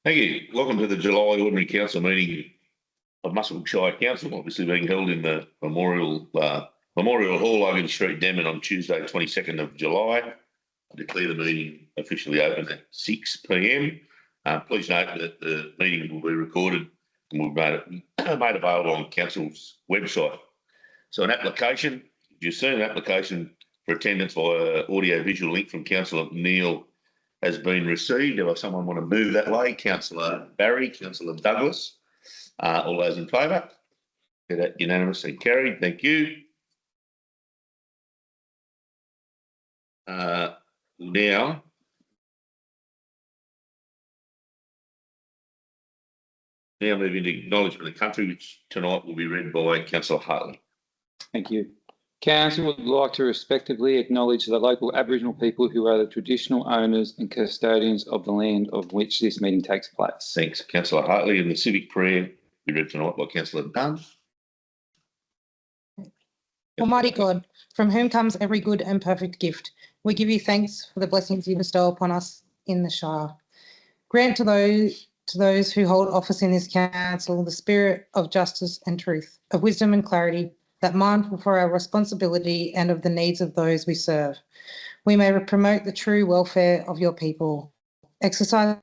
Thank you. Welcome to the July Ordinary Council meeting of Muswellbrook Shire Council, obviously being held in the Memorial Hall, Logan Street, Denman, on Tuesday, 22nd of July. I declare the meeting officially open at 6 p.m. Please note that the meeting will be recorded and will be made available on Council's website. So an application, you've seen an application for attendance via audio-visual link from Councillor Neil has been received. If someone want to move that way, Councillor Barry, Councillor Douglas, all those in favour? That unanimously carried. Thank you. Now moving to acknowledgement of the country, which tonight will be read by Councillor Hartley. Thank you. Council would like to respectively acknowledge the local Aboriginal people who are the traditional owners and custodians of the land of which this meeting takes place. Thanks, Councillor Hartley. And the civic prayer be read tonight by Councillor Dunn. Almighty God, from whom comes every good and perfect gift, we give you thanks for the blessings you bestow upon us in the Shire. Grant to those who hold office in this council the spirit of justice and truth, of wisdom and clarity, that mindful for our responsibility and of the needs of those we serve, we may promote the true welfare of your people, exercise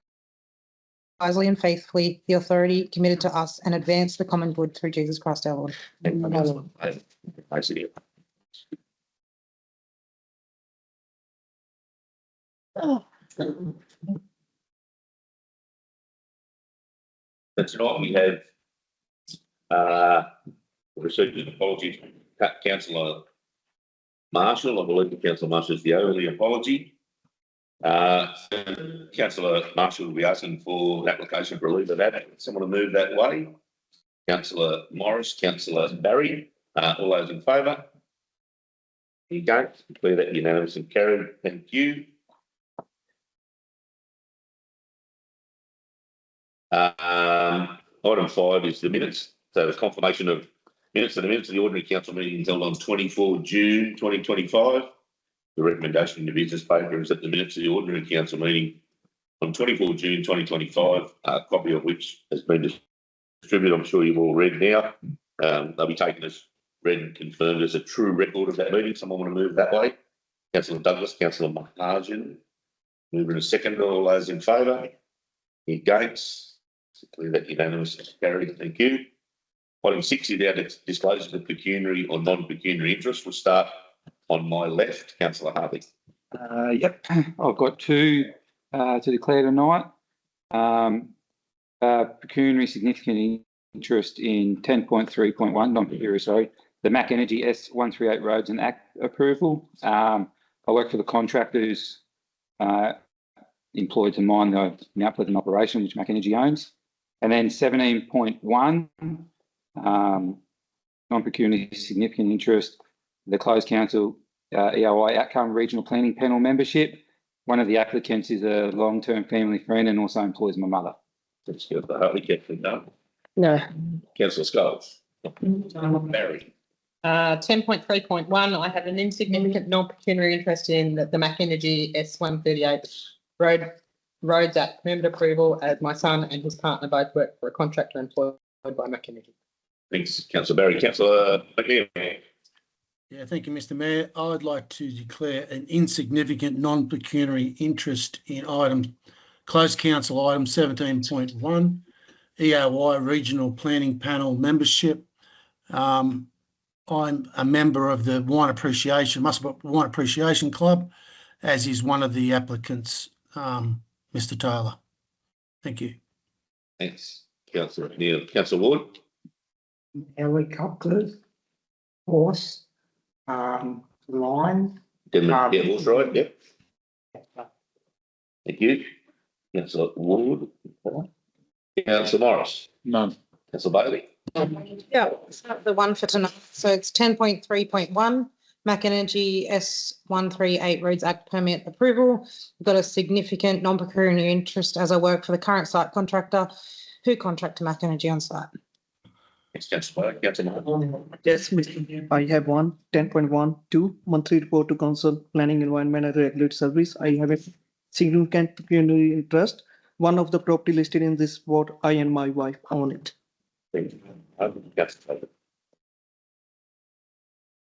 wisely and faithfully the authority committed to us, and advance the common good through Jesus Christ our Lord. Tonight we have received an apology from Councillor Marshall. I believe the Councillor Marshall is the only apology. Councillor Marshall will be asking for an application for a leave of absence. Someone to move that way? Councillor Morris, Councillor Barry, all those in favour? Here you go. Declare that unanimous and carried. Thank you. Item 5 is the minutes. So the confirmation of minutes of the Ordinary Council meeting held on 24 June 2025. The recommendation in the business paper is that the minutes of the Ordinary Council meeting on 24 June 2025, a copy of which has been distributed, I'm sure you've all read now. They'll be taken as read and confirmed as a true record of that meeting. Someone want to move that way? Councillor Douglas, Councillor Mahajan. Moving a second. All those in favour? Against? Declare that unanimous and carried. Thank you. Item 6 is our disclosure of pecuniary or non-pecuniary interest. We'll start on my left. Councillor Hartley. Yep, I've got two to declare tonight. Pecuniary significant interest in 10.3.1, non-pecuniary, sorry, the Mac Energy S138 Roads and Act approval. I work for the contractor who's employed to mine the Mount Pleasant operation, which Mac Energy owns. And then 17.1, non-pecuniary significant interest, the closed council EOI outcome regional planning panel membership. One of the applicants is a long-term family friend and also employs my mother. Councillor Hartley, Councillor Dunn. No. Councillor Scholes. Barry. 10.3.1, I have an insignificant non-pecuniary interest in the Mac Energy S138 Roads Act permit approval, as my son and his partner both work for a contractor employed by Mac Energy. Thanks, Councillor Barry. Councillor McNeil. Yeah, thank you, Mr. Mayor. I would like to declare an insignificant non-pecuniary interest in closed council item 17.1, EOI Regional Planning Panel membership. I'm a member of the Muswellbrook Wine Appreciation Club, as is one of the applicants, Mr. Taylor. Thank you. Thanks, Councillor McNeil. Councillor Ward. Helicopters, horse, line. Denman, yeah, horse ride, yep. Thank you. Councillor Ward. Councillor Morris. None. Councillor Bailey. Yeah, the one for tonight. So it's 10.3.1, Mac Energy S138 Roads Act permit approval. We've got a significant non-pecuniary interest as I work for the current site contractor who contract to Mac Energy on site. Thanks, Councillor Bailey. Councillor Moore. Yes, I have 10.12 monthly report to Council Planning Environment and Regulatory Service. I have a significant pecuniary interest one of the property listed in this ward, I and my wife own it. Thank you. Councillor Taylor.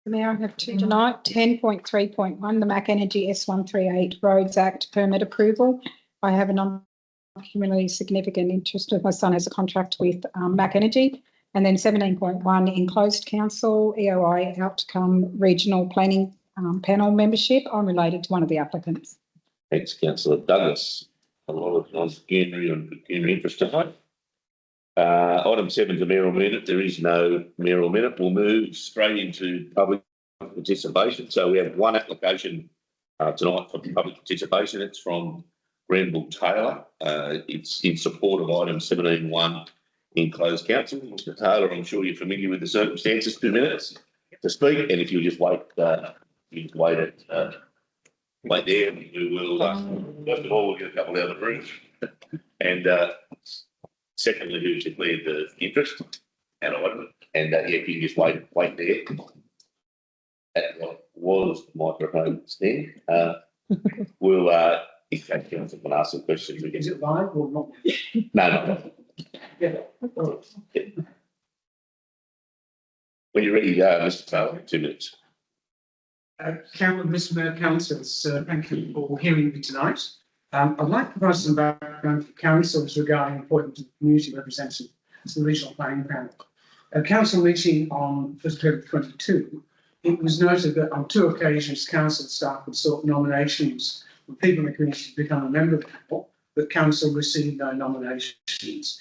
Mayor, I have two tonight. 10.3.1, the Mac Energy S138 Roads Act permit approval. I have a non-communally significant interest of my son has a contract with Mac Energy. And then 17.1, enclosed council, EOI outcome regional planning panel membership. I'm related to one of the applicants. Thanks, Councillor Douglas. A lot of non-pecuniary and pecuniary interest tonight. Item 7 is a mayoral minute. There is no mayoral minute. We'll move straight into public participation. So we have one application tonight for public participation. It's from Grenville Taylor. It's in support of item 17.1 in closed council. Mr. Taylor, I'm sure you're familiar with the circumstances. 2 minutes to speak, and if you just wait, wait there. We will. First of all, we'll get a couple out of the room, and secondly, who's declared the interest and item, and yeah, if you can just wait there. That was the microphone stand. We'll if council can ask some questions, we can. Is it live or not? No. Yeah. When you're ready, Mr. Taylor, 2 minutes. Mr. Mayor, councillors, thank you for hearing me tonight. I'd like to provide some background for councillors regarding appointment of community representative to the regional planning panel. At council meeting on 1st February 22, it was noted that on 2 occasions council staff had sought nominations for people in the community to become a member of the panel, but council received no nominations.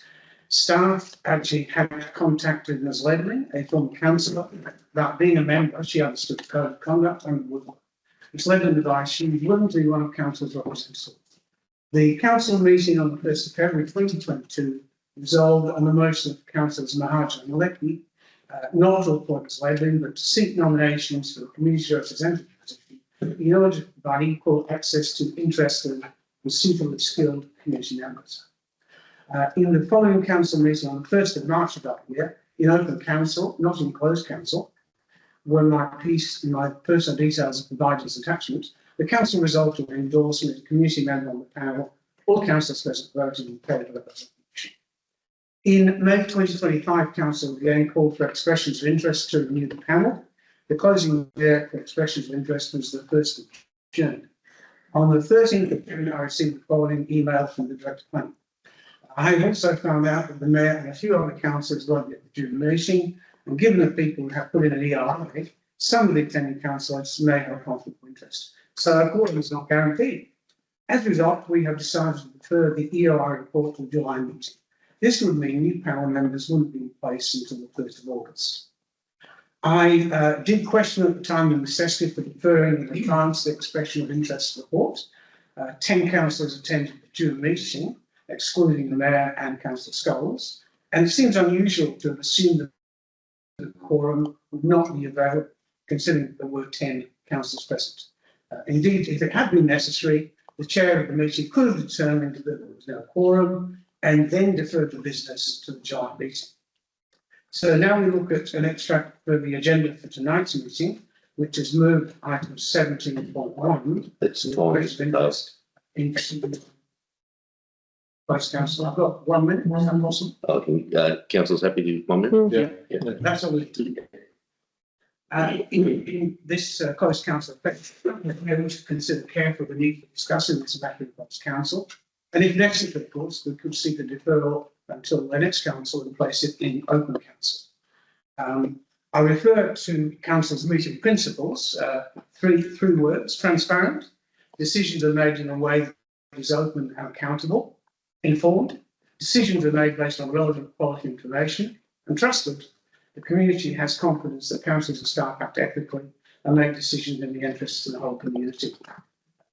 Staff actually had contacted Ms. Ledley, a former councillor, about being a member. She understood the code of conduct and would. Ms. Ledley advised she was willing to be one of council's representatives. The council meeting on the 1st of February 2022 resolved on the motion of councillors Mahajan and Malecki, not to appoint Ms. Ledley, but to seek nominations for the community representative position in order to provide equal access to interested and suitably skilled community members. In the following council meeting on the 1st of March of that year, in open council, not in closed council, where my personal details are provided as attachment, the council resolved to endorse me as a community member on the panel. All councillors present voted in favour of the resolution. In May 2025, council again called for expressions of interest to renew the panel. The closing date for expressions of interest was the 1st of June. On the 13th of June, I received the following email from the Director of Planning. I have also found out that the Mayor and a few other councillors lobbied at the June meeting, and given that people have put in an ERI, some of the attending councillors may have a conflict of interest. So a quorum is not guaranteed. As a result, we have decided to defer the ERI report to the July meeting. This would mean new panel members wouldn't be in place until the 1st of August. I did question at the time the necessity for deferring in advance the expression of interest report. 10 councillors attended the June meeting, excluding the Mayor and Councillor Scholes, and it seems unusual to have assumed that the quorum would not be available, considering that there were 10 councillors present. Indeed, if it had been necessary, the chair of the meeting could have determined that there was no quorum and then deferred the business to the July meeting. So now we look at an extract for the agenda for tonight's meeting, which has moved item 17.1. That's time. Vice Councillor, I've got 1 minute. Is that possible? Okay, councillor's happy to 1 minute? Yeah. That's all we do. In this closed council, we should consider carefully the need for discussing this matter in closed council. And if necessary, of course, we could seek a deferral until the next council and place it in open council. I refer to council's meeting principles, three words: transparent. Decisions are made in a way that is open and accountable. Informed. Decisions are made based on relevant quality information, and trusted. The community has confidence that councillors and staff act ethically and make decisions in the interests of the whole community.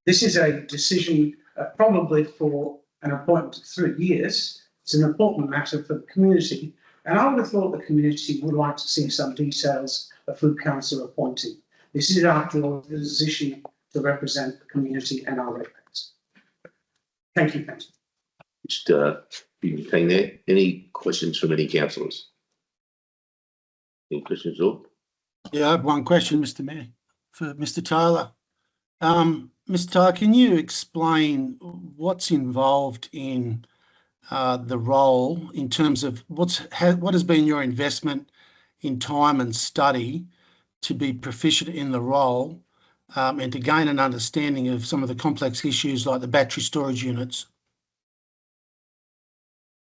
This is a decision probably for an appointment of 3 years. It's an important matter for the community, and I would have thought the community would like to see some details of who council appointing. This is, after all, the position to represent the community and our ratepayers. Thank you, Councillor. Just hang there. Any questions from any councillors? Any questions at all? Yeah, I have one question, Mr. Mayor, for Mr. Taylor. Mr. Tyler, can you explain what's involved in the role in terms of what has been your investment in time and study to be proficient in the role and to gain an understanding of some of the complex issues like the battery storage units?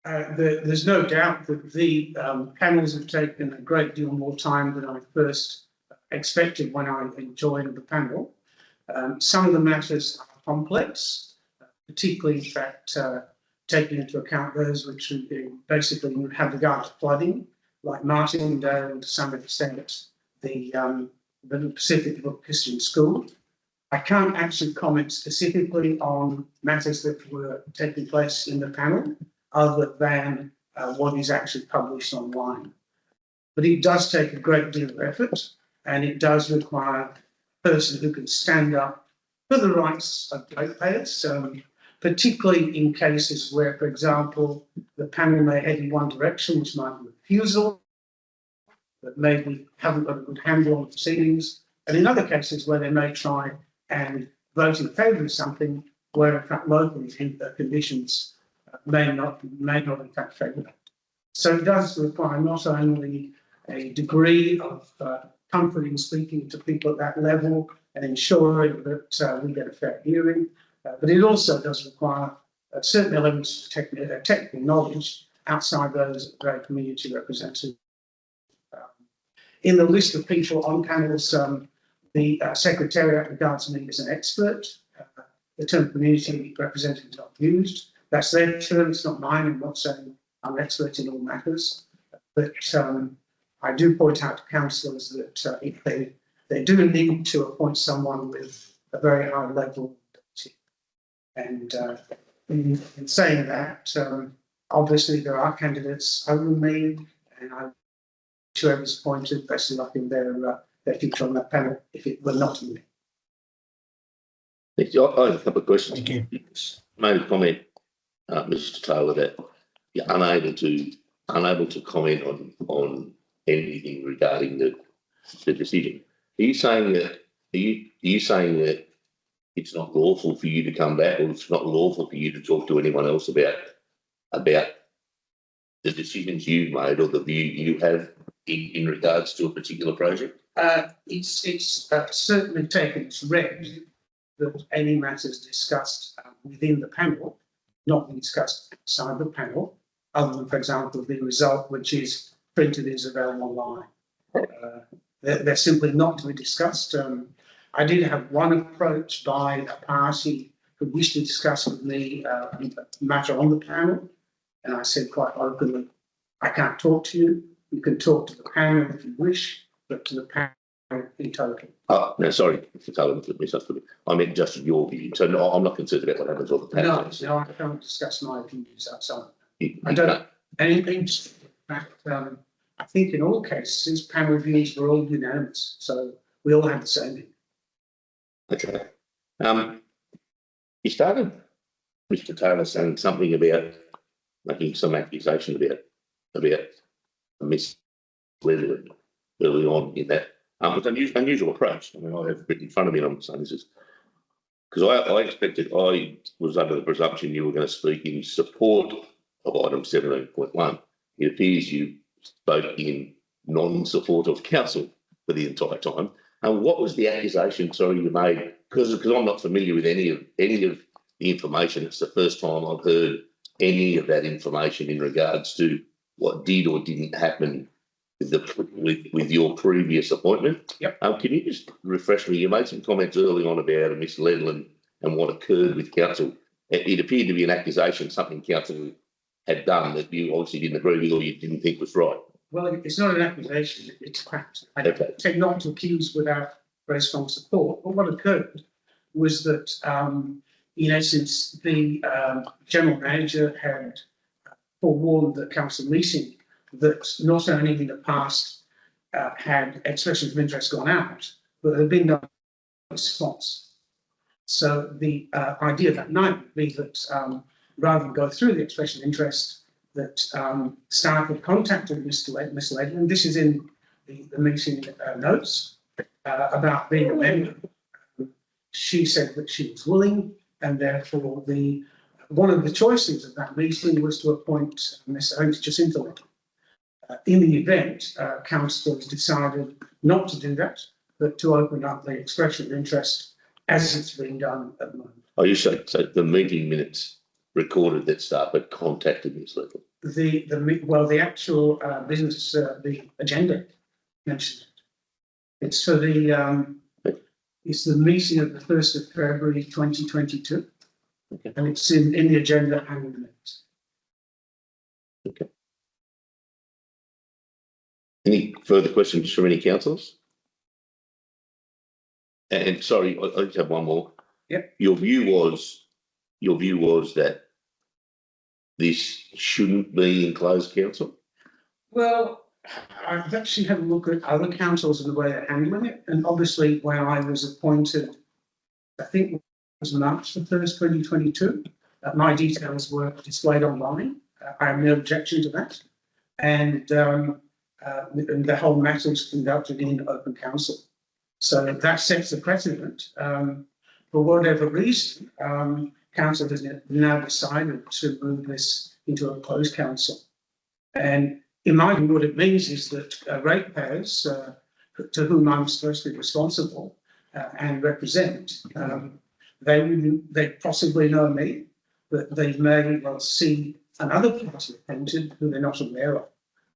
There's no doubt that the panels have taken a great deal more time than I first expected when I joined the panel. Some of the matters are complex, particularly in fact, taking into account those which basically have regard to flooding, like Martindale and to some extent the Pacific Christian School. I can't actually comment specifically on matters that were taking place in the panel, other than what is actually published online. But it does take a great deal of effort, and it does require a person who can stand up for the rights of ratepayers, particularly in cases where, for example, the panel may head in one direction, which might be refusal, that maybe haven't got a good handle on the proceedings, and in other cases where they may try and vote in favour of something where in fact local conditions may not in fact favour that. So it does require not only a degree of comfort in speaking to people at that level and ensuring that we get a fair hearing, but it also does require certain elements of technical knowledge outside those very community represented. In the list of people on panels, the Secretariat regards me as an expert. The term community representative is not used. That's their term, it's not mine. I'm not saying I'm an expert in all matters. But I do point out to councillors that if they do need to appoint someone with a very high level of ability. And in saying that, obviously there are candidates over me, and I wish whoever's appointed best of luck in their future on that panel if it were not me. Thank you. I have a couple of questions. Thank you. Made a comment, Mr. Taylor, that you're unable to comment on anything regarding the decision. Are you saying that it's not lawful for you to come back, or it's not lawful for you to talk to anyone else about the decisions you've made or the view you have in regards to a particular project? It's certainly taken as read that any matters discussed within the panel not be discussed outside the panel, other than, for example, the result which is printed is available online. They're simply not to be discussed. I did have one approach by a party who wished to discuss with me a matter on the panel, and I said quite openly, I can't talk to you. You can talk to the panel if you wish, but to the panel in total. Oh, no, sorry, Mr. Taylor, misunderstood. I meant just your view. So no, I'm not concerned about what happens on the panel. No, I don't discuss my views outside. You I don't can't. anything. In fact, I think in all cases, panel views were all unanimous, so we all had the same view. Okay. You started, Mr. Taylor, saying something about making some accusation about Miss Leatherwood early on in that. It's an unusual approach. I mean, I have written in front of me, and I'm saying this is because I was under the presumption you were going to speak in support of item 17.1. It appears you spoke in non-support of council for the entire time. And what was the accusation, sorry, you made? Because I'm not familiar with any of the information. It's the first time I've heard any of that information in regards to what did or didn't happen with your previous appointment. Yep. Can you just refresh me? You made some comments early on about Miss Ledland and what occurred with council. It appeared to be an accusation, something council had done that you obviously didn't agree with or you didn't think was right. Well, it's not an accusation, it's fact. I Okay. tend not to accuse without very strong support. But what occurred was that, in essence, the general manager had forewarned the council meeting that not only in the past had expressions of interest gone out, but there had been no response. So the idea that night would be that rather than go through the expression of interest, that staff had contacted Miss Ledland, and this is in the meeting notes, about being a member. she said that she was willing, and therefore one of the choices of that meeting was to appoint Mr. Holmes Jacinto. In the event, council has decided not to do that, but to open up the expression of interest as it's being done at the moment. Oh, you say, so the meeting minutes recorded that staff had contacted Ms. Little. The actual business, the agenda mentioned it. It's for it's the meeting of the 1st of February 2022. Okay. And it's in the agenda and in the minutes. Okay. Any further questions from any councillors? And sorry, I just have one more. Yep. Your view was that this shouldn't be in closed council? Well, I've actually had a look at other councils and the way they're handling it. And obviously, when I was appointed, I think it was March the 1st, 2022, my details were displayed online. I have no objection to that. And the whole matter was conducted in open council. So that sets the precedent. For whatever reason, council has now decided to move this into a closed council. And in my view, what it means is that ratepayers, to whom I'm supposed to be responsible and represent, they possibly know me, but they may well see another party appointed who they're not aware of.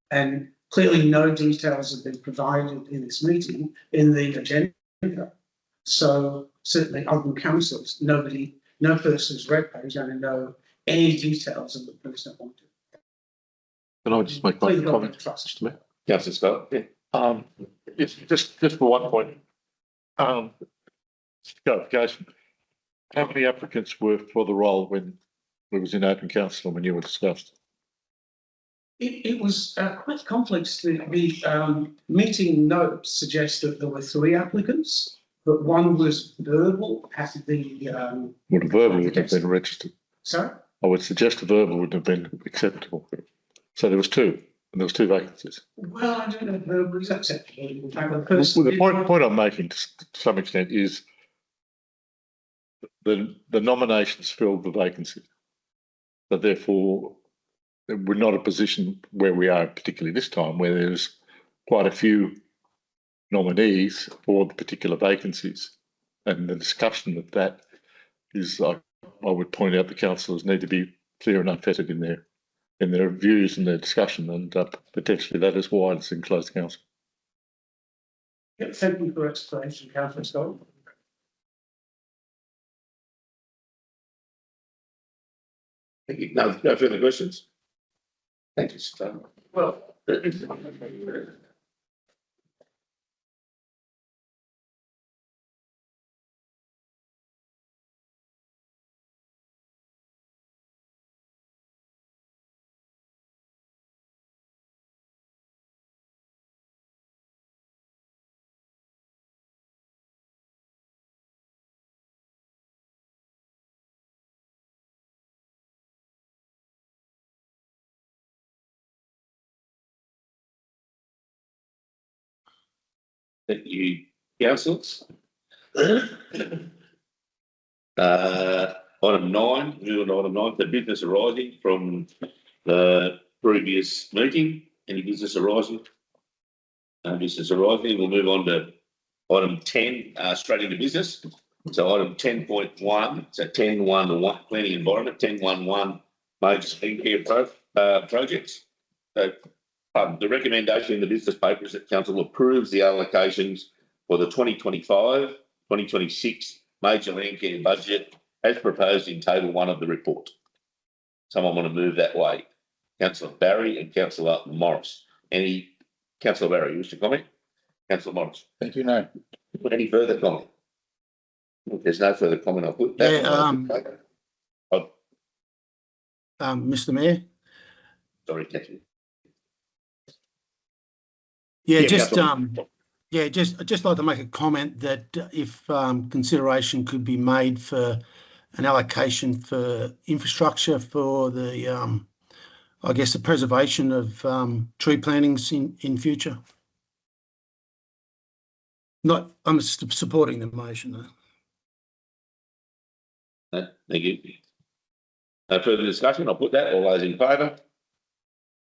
And clearly no details have been provided in this meeting in the agenda. So certainly other councils, no person who's ratepayers is going to know any details of the person appointed. Can I just make my comment? Trust. Councillor Scott, yeah. It's just for one point. Clarification. How many applicants were for the role when it was in open council and when you were discussed? It was quite complex. The meeting notes suggest that there were 3 applicants, but one was verbal at the. Well, the verbal would have been registered. Sorry? I would suggest the verbal would have been acceptable. So there was 2, and there was 2 vacancies. Well, I don't know if verbal is acceptable. The point I'm making to some extent is the nominations filled the vacancy. So therefore, we're not a position where we are, particularly this time, where there's quite a few nominees for the particular vacancies. And the discussion of that is, I would point out, the councillors need to be clear and unfettered in their views and their discussion, and potentially that is why it's in closed council. Yeah, thank you for your explanation, Councillor Scott. Thank you. No further questions? Thank you, Sir. Well, Thank you, councillors. Item 9, moving on item 9, the business arising from the previous meeting. Any business arising? Business arising. We'll move on to item 10, straight into business. So item 10.1, so 10.1, planning environment, 10.11, major skincare projects. So the recommendation in the business paper is that council approves the allocations for the 2025-2026 major land care budget as proposed in table 1 of the report. Someone want to move that way? Councillor Barry and Councillor Morris. Councillor Barry, you wish to comment? Councillor Morris. Thank you. No. Any further comment? If there's no further comment, I'll put that. Mr. Mayor. Sorry, Councillor. Just like to make a comment that if consideration could be made for an allocation for infrastructure for the, I guess, the preservation of tree plantings in future. I'm supporting the motion though. No, thank you. No further discussion. I'll put that. All those in favour?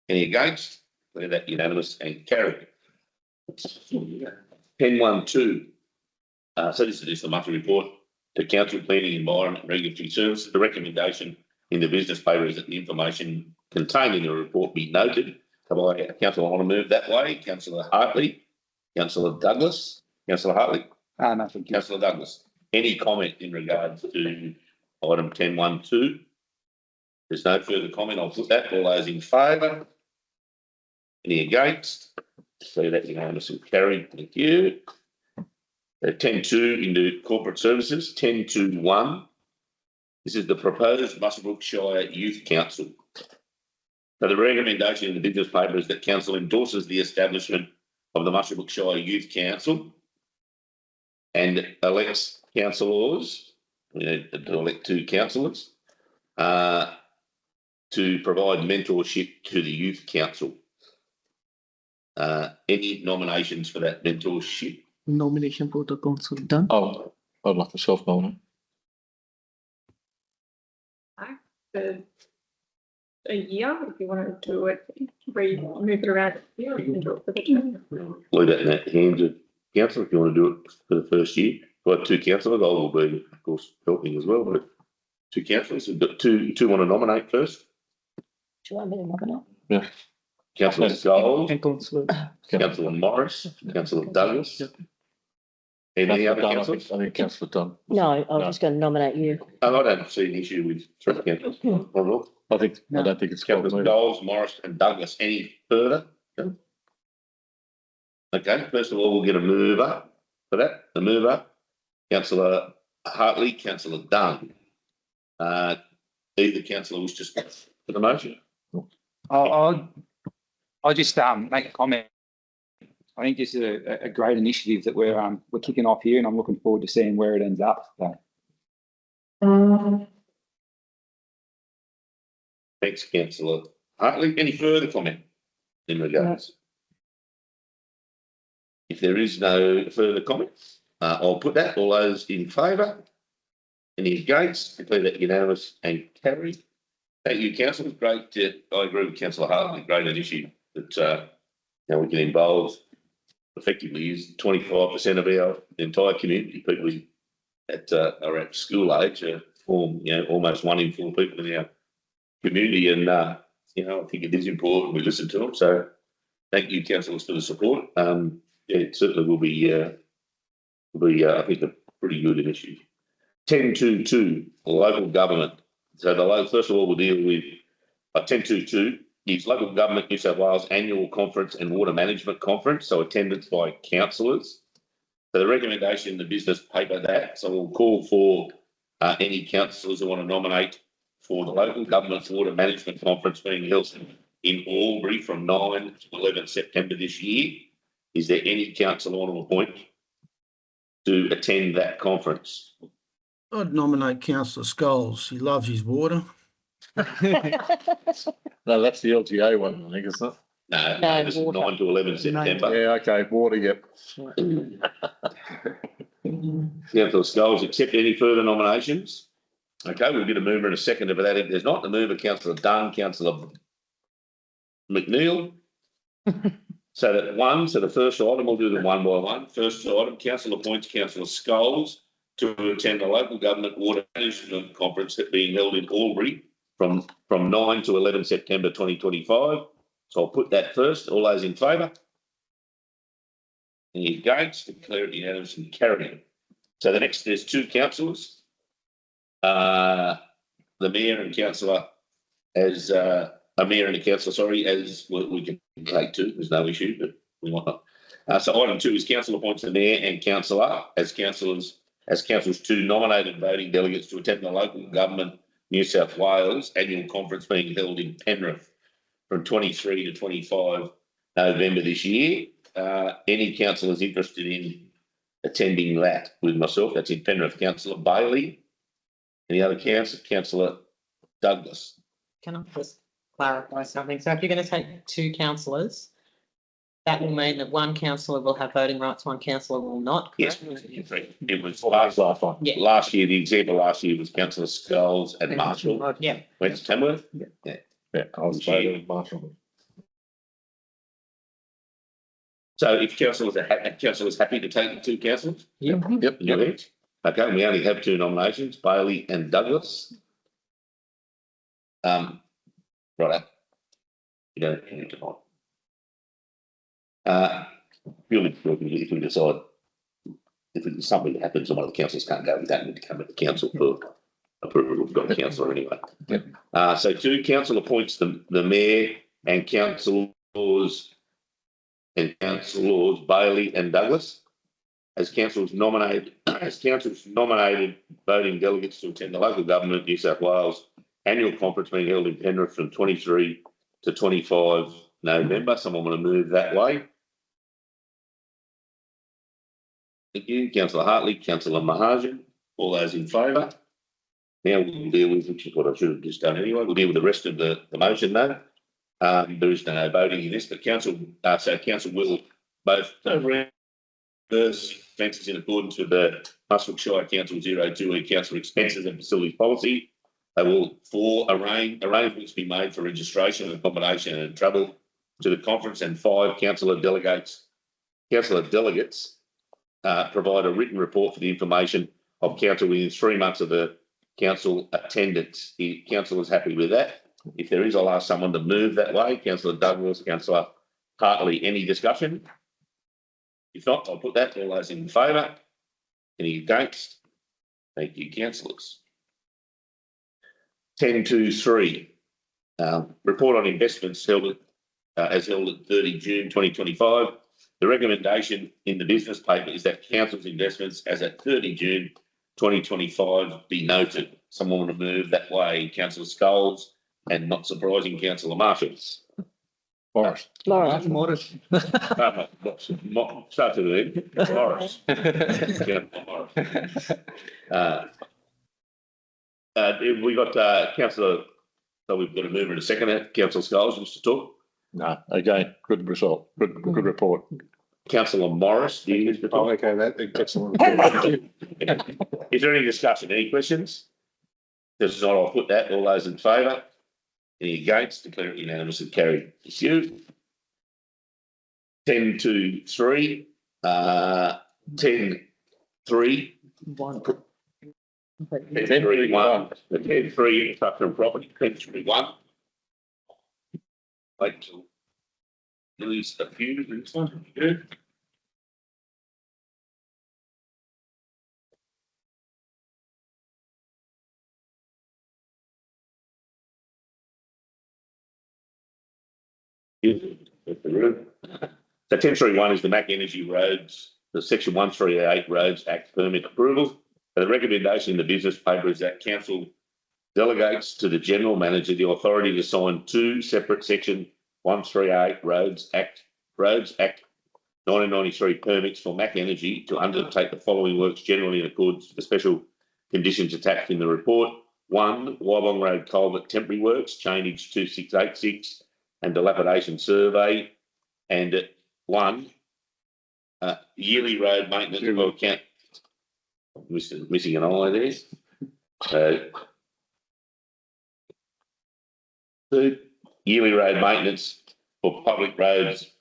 Any against? Declare that unanimous and carried. 10.1.2. So this is just a monthly report to Council Planning, Environment and Regulatory Services. The recommendation in the business paper is that the information contained in the report be noted. Councillor, I want to move that way. Councillor Hartley, Councillor Douglas, Councillor Hartley, No, thank you. Councillor Douglas. Any comment in regards to item 10.1.2? There's no further comment. I'll put that. All those in favour? Any against? So that unanimous and carried. Thank you. 10.2 into corporate services. 10.2.1. This is the proposed Muswellbrook Shire Youth Council. So the recommendation in the business paper is that council endorses the establishment of the Muswellbrook Shire Youth Council and elects councillors, to elect 2 councillors, to provide mentorship to the youth council. Any nominations for that mentorship? Nomination for the council done. Oh, I'd like to self-nominate. For a year, if you want to do it, move it around, you can do it for the term. Leave that in the hands of council if you want to do it for the first year. We've got 2 councillors. I will be, of course, helping as well, but 2 councillors. We've got two want to nominate first. Do you want me to nominate? Yeah. Councillor Scholes, And councillor. Councillor Morris, Councillor Douglas. Any other councillors? I think Councillor Dunn. No, I was No. just going to nominate you. I don't see an issue with 3 councillors. I don't think it's Councillors got Scholes, Morris and Douglas. Any further? No? Okay, first of all, we'll get a mover for that. The mover, Councillor Hartley, Councillor Dunn. Either councillor wish to speak for the motion? I'll just make a comment. I think this is a great initiative that we're kicking off here, and I'm looking forward to seeing where it ends up. So. Thanks, Councillor Hartley. Any further comment in regards? If there is no further comments, I'll put that. All those in favour? Any against? Declare that unanimous and carried. Thank you, councillors. Great. I agree with Councillor Hartley. Great initiative that we can involve. Effectively, is 25% of our entire community. People that are at school age form, almost 1 in 4 people in our community, and I think it is important we listen to them. So, thank you, councillors, for the support. It certainly will be, I think, a pretty good initiative. 10.2.2, local government. So, first of all, we'll deal with 10.2.2. Is Local Government New South Wales Annual Conference and Water Management Conference, so attendance by councillors. So the recommendation in the business paper so we'll call for any councillors who want to nominate for the Local Government Water Management Conference being held in Albury from 9 to 11 September this year. Is there any councillor want to appoint to attend that conference? I'd nominate Councillor Scholes. He loves his water. No, that's the LGA one, I think, isn't it? No, this is 9 to 11 September. Yeah, okay, water, yep. Councillor Scholes, accept any further nominations? Okay, we'll get a mover and a seconder for that. If there's not, the mover, Councillor Dunn, Councillor McNeil. So the first item, we'll do them one by one. First item, council appoints Councillor Scholes to attend the Local Government Water Management Conference being held in Albury from 9 to 11 September 2025. So I'll put that first. All those in favour? Any against? Declare it unanimous and carried. So there's 2 councillors. The mayor and councillor as a mayor and a councillor, as we can take 2. There's no issue, but we might not. So item 2 is council appoints the mayor and councillor as councillors to nominated voting delegates to attend the Local Government New South Wales Annual Conference being held in Penrith from 23 to 25 November this year. Any councillors interested in attending that with myself? That's in Penrith. Councillor Bailey. Any other councillor Douglas? Can I just clarify something? So if you're going to take 2 councillors, that will mean that one councillor will have voting rights, one councillor will not, Yes, correct? it was Last one. Yeah. last year, the example last year was councillor Skulls and Marshall. Yeah. Went to Tamworth. Yeah, I was voting Marshall. So if councillors councillors happy to take the two councillors? Yep. Your heads? Okay, we only have two nominations, Bailey and Douglas. Right. You don't need to vote. Purely if we decide, if something happens and one of the councillors can't go, we don't need to come to the council for approval. We've got a councillor anyway. Yep. So two, council appoints the mayor and councillors Bailey and Douglas as council's nominated voting delegates to attend the local government New South Wales annual conference being held in Penrith from 23 to 25 November. Someone want to move that way? Thank you. Councillor Hartley, Councillor Mahajan, all those in favour. Now we'll deal with, which is what I should have just done anyway, we'll deal with the rest of the motion though. There is no voting in this, but council will both reverse expenses in accordance with the Muswellbrook Shire Council 02 council expenses and facilities policy. They will arrangements be made for registration and accommodation and travel to the conference, and 5 councillor delegates provide a written report for the information of council within 3 months of the council attendance. The council is happy with that. If there is, I'll ask someone to move that way. Councillor Douglas, Councillor Hartley, any discussion? If not, I'll put that. All those in favour? Any against? Thank you, councillors. 10.2.3. Report on investments held at 30 June 2025. The recommendation in the business paper is that council's investments as at 30 June 2025 be noted. Someone want to move that way? Councillor Skulls, and not surprising, Councillor Marshall. Morris. Morris. Start to the end. Morris. We got Councillor, so we've got a mover and a seconder. Councillor Skulls wants to talk. No, again, good result. Good report. Councillor Morris, do you wish to talk? Okay, that's excellent. Is there any discussion? Any questions? If not, I'll put that. All those in favour? Any against? Declare it unanimous and carried. Thank you. 10.2.3. 10.3. 10.3.1. The 10.3 infrastructure and property. 10.3.1. Wait till lose a few. This one. Good. So 10.3.1 is the Mac Energy Roads, the Section 138 Roads Act permit approval. The recommendation in the business paper is that council delegates to the general manager the authority to sign 2 separate Section 138 Roads Act 1993 permits for Mac Energy to undertake the following works generally in accordance with the special conditions attached in the report. 1, Wybong Road Culvert Temporary Works, chainage 2686 and dilapidation survey. And 1, yearly road maintenance for account. Missing an eye there. So 2, yearly road maintenance for public roads,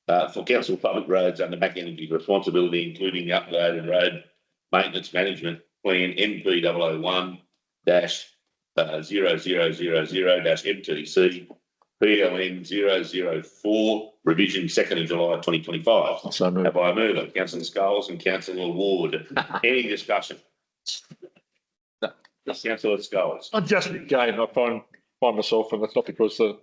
for council public roads under Mac Energy responsibility, including the upgraded road maintenance management plan MP000-0000-MTC PLN 004 revision 2nd of July 2025. So moved. Have I a mover? Councillor Skulls and Councillor Ward. Any discussion? No. Councillor Skulls. I just again, I find myself, and that's not because the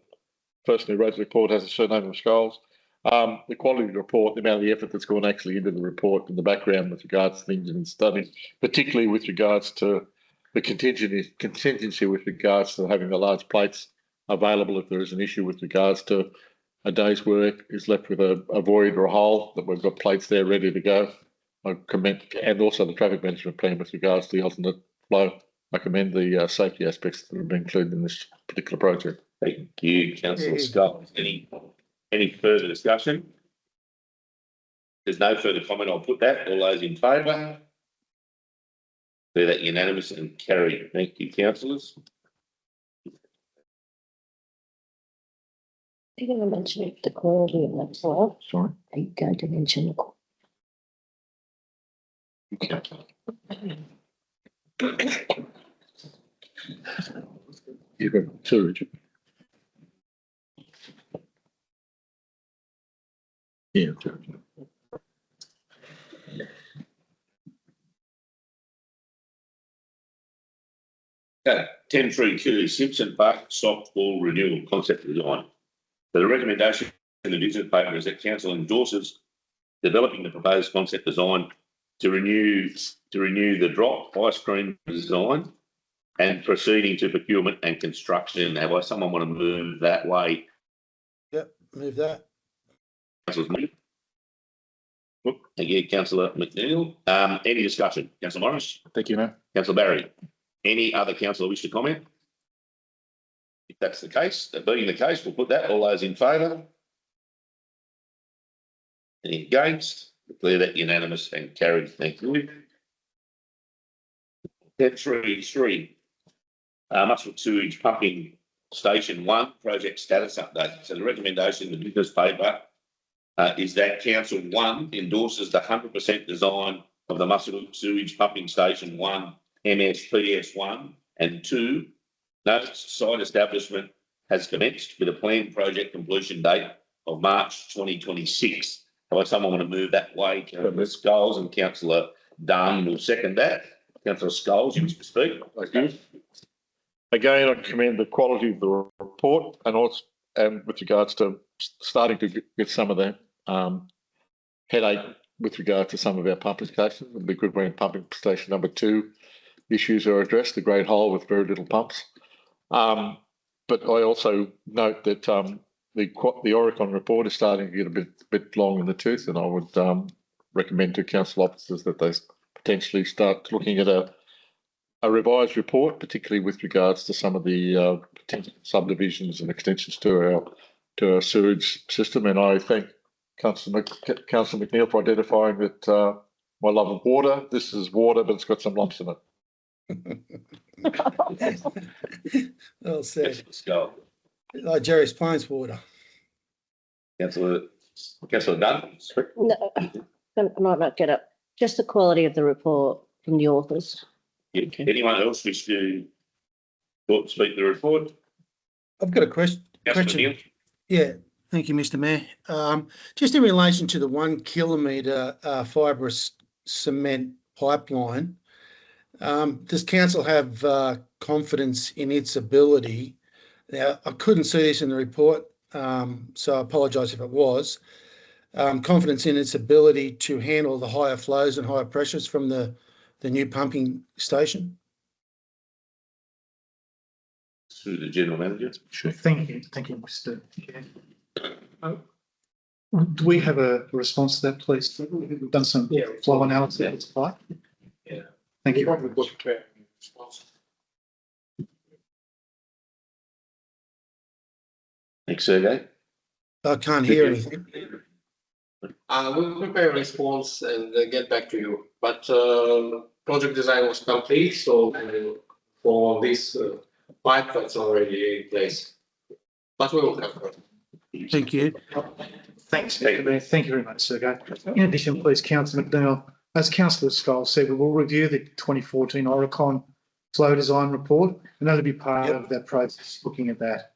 person who wrote the report has a surname of Skulls. The quality of the report, the amount of the effort that's gone actually into the report in the background with regards to things and studies, particularly with regards to the contingency with regards to having the large plates available if there is an issue with regards to a day's work is left with a void or a hole, that we've got plates there ready to go. I commend, and also the traffic management plan with regards to the alternate flow. I commend the safety aspects that have been included in this particular project. Thank you, Councillor Skulls. Any further discussion? There's no further comment. I'll put that. All those in favour? Declare that unanimous and carried. Thank you, councillors. You're going to mention the quality of that soil. Sorry. Are you going to mention the quality? You've got sewage. Yeah. Okay, 10.3.2 Simpson Park softball renewal concept design. So the recommendation in the business paper is that council endorses developing the proposed concept design to renew the drop ice cream design and proceeding to procurement and construction. Now, does someone want to move that way? Yep, move that. Councillors, thank you, Councillor McNeil. Any discussion? Councillor Morris? Thank you, Matt. Councillor Barry? Any other councillor wish to comment? If that's the case, that being the case, we'll put that. All those in favour? Any against? Declare that unanimous and carried. Thank you. 10.3.3 Muswellbrook Sewage Pumping Station 1 project status update. So the recommendation in the business paper is that Council 1 endorses the 100% design of the Muswellbrook Sewage Pumping Station 1 MSPS1 and 2 notes site establishment has commenced with a planned project completion date of March 2026. However, someone want to move that way? Councillor Scholes and Councillor Dunn will second that. Councillor Scholes, you wish to speak? Thank you. Again, I commend the quality of the report and also with regards to starting to get some of the headache with regard to some of our pumping stations. It'll be good when pumping station number 2 issues are addressed, the great hole with very little pumps. But I also note that the Oricon report is starting to get a bit long in the tooth, and I would recommend to council officers that they potentially start looking at a revised report, particularly with regards to some of the potential subdivisions and extensions to our sewage system. And I thank Councillor McNeil for identifying that my love of water. This is water, but it's got some lumps in it. Well said. Scholes. Like Jerry's Plains water. Councillor Dunn? No, I might not get up. Just the quality of the report from the authors. Yeah. Anyone else wish to speak to the report? I've got a question. Yeah, thank you, Mr. Mayor. Just in relation to the 1 kilometre fibrous cement pipeline, does council have confidence in its ability? Now, I couldn't see this in the report, so I apologise if it was. Confidence in its ability to handle the higher flows and higher pressures from the new pumping station? Through the General Manager. Sure. Thank you, Mr. Chair. Do we have a response to that, please? We've done some flow analysis. Yeah. Thank you. Thanks, Sergey. I can't hear anything. We'll prepare a response and get back to you. But project design was complete, so for this pipe that's already in place. But we will have her. Thank you. Thanks, Mr. Mayor. Thank you very much, Sergey. In addition, please, Councillor McNeil, as Councillor Scholes said, we will review the 2014 Oricon flow design report, and that'll be part of that process, looking at that.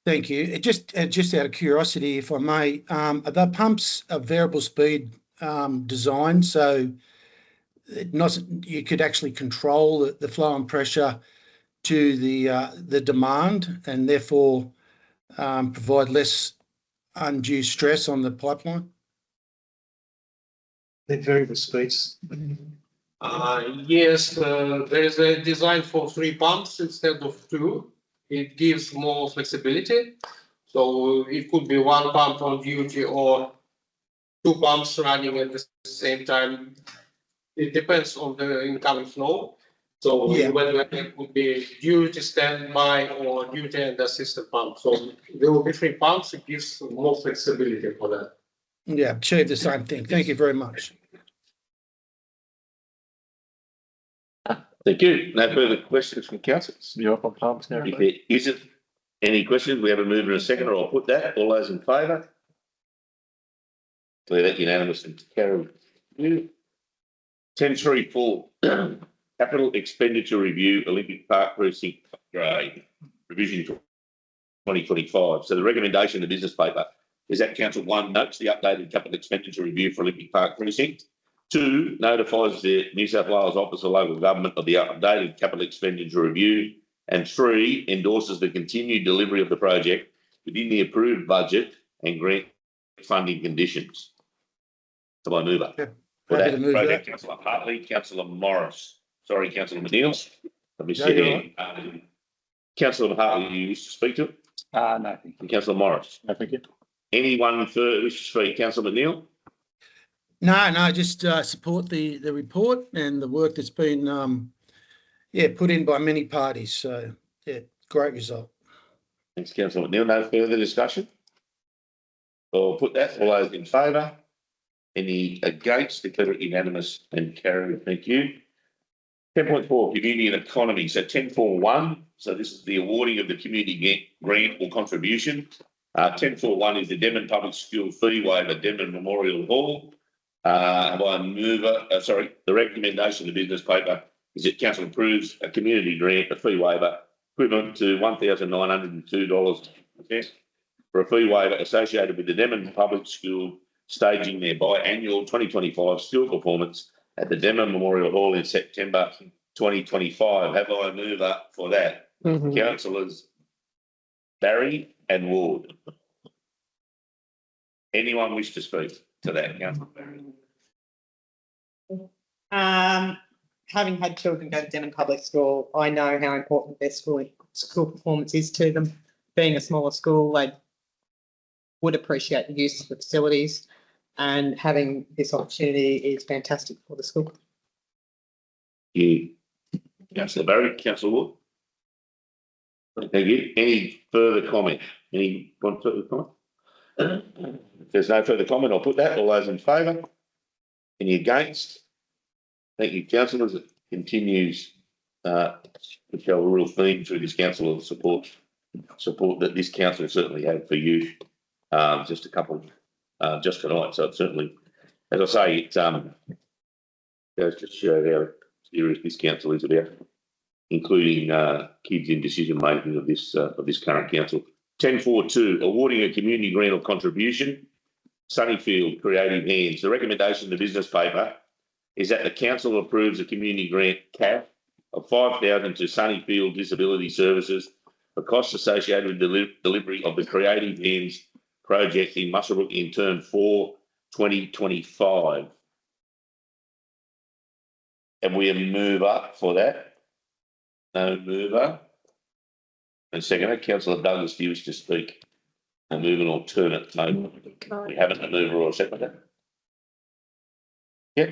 Thank you. Just out of curiosity, if I may, are the pumps a variable speed design, so you could actually control the flow and pressure to the demand, and therefore provide less undue stress on the pipeline? They're variable speeds. Yes, there is a design for 3 pumps instead of 2. It gives more flexibility. So it could be 1 pump on duty or 2 pumps running at the same time. It depends on the incoming flow. So whether it would be duty standby or duty and assisted pump. So there will be 3 pumps. It gives more flexibility for that. Yeah, achieve the same thing. Thank you very much. Thank you. No further questions from councillors? You're up on palms now. If there isn't any questions, we have a mover and a seconder. I'll put that. All those in favour? Declare that unanimous and carried. 10.3.4 Capital Expenditure Review, Olympic Park Precinct Upgrade, Revision 2025. So the recommendation of the business paper is that Council 1 notes the updated capital expenditure review for Olympic Park Precinct. 2, notifies the New South Wales Office of Local Government of the updated capital expenditure review. And 3, endorses the continued delivery of the project within the approved budget and grant funding conditions. So I move up. Yeah, For happy that to move project, that. Councillor Hartley, Councillor Morris. Sorry, Councillor McNeil. Let me No, see you're here. Councillor Hartley, you wish to speak to it? No, thank you. Councillor Morris. No, thank you. Anyone for wish to speak? Councillor McNeil? No, just support the report and the work that's been put in by many parties. So yeah, great result. Thanks, Councillor McNeil. No further discussion? I'll put that. All those in favour? Any against? Declare it unanimous and carried. Thank you. 10.4 Community and Economy. So 10.4.1. So this is the awarding of the community grant or contribution. 10.4.1 is the Denman Public School fee waiver, Denman Memorial Hall. The recommendation of the business paper is that council approves a community grant, a fee waiver equivalent to $1,902 for a fee waiver associated with the Denman Public School staging their biannual 2025 school performance at the Denman Memorial Hall in September 2025. Have I move up for that? Councillors Barry and Ward. Anyone wish to speak to that, Councillor Barry? Having had children go to Denman Public School, I know how important their school performance is to them. Being a smaller school, they would appreciate the use of the facilities, and having this opportunity is fantastic for the school. You, Councillor Barry, Councillor Ward. Thank you. Any further comment? Anyone further comment? If there's no further comment, I'll put that. All those in favour? Any against? Thank you, councillors. It continues to show a real theme through this council of support that this council certainly had for you. Just a couple just tonight. So it certainly, as I say, it goes to show how serious this council is about including kids in decision making of this current council. 10.4.2, awarding a community grant or contribution, Sunnyfield Creative Hands. The recommendation in the business paper is that the council approves a community grant cap of $5,000 to Sunnyfield Disability Services for costs associated with the delivery of the Creative Hands project in Muswellbrook in term 4, 2025. And we move up for that. No mover. And second, Councillor Douglas, do you wish to speak? And move an alternate mover. We haven't a mover or a seconder. Yeah.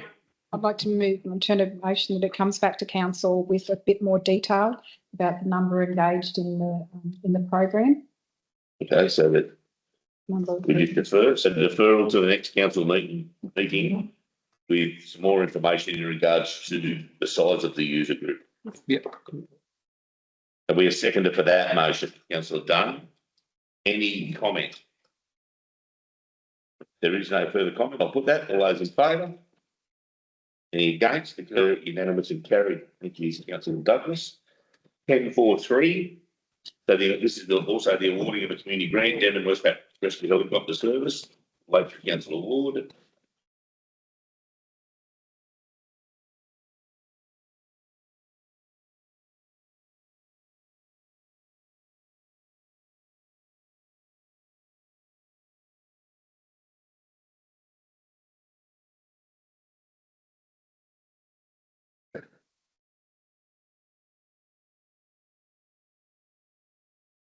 I'd like to move an alternative motion that it comes back to council with a bit more detail about the number engaged in the program. Okay, so that Number we just defer. So deferral to the next council meeting with some more information in regards to the size of the user group. Yep. Are we a seconder for that motion, Councillor Dunn? Any comment? There is no further comment. I'll put that. All those in favour? Any against? Declare it unanimous and carried. Thank you, Councillor Douglas. 10.4.3. So this is also the awarding of a community grant, Denman Westpac Rescue Helicopter Service. Wait for Councillor Ward.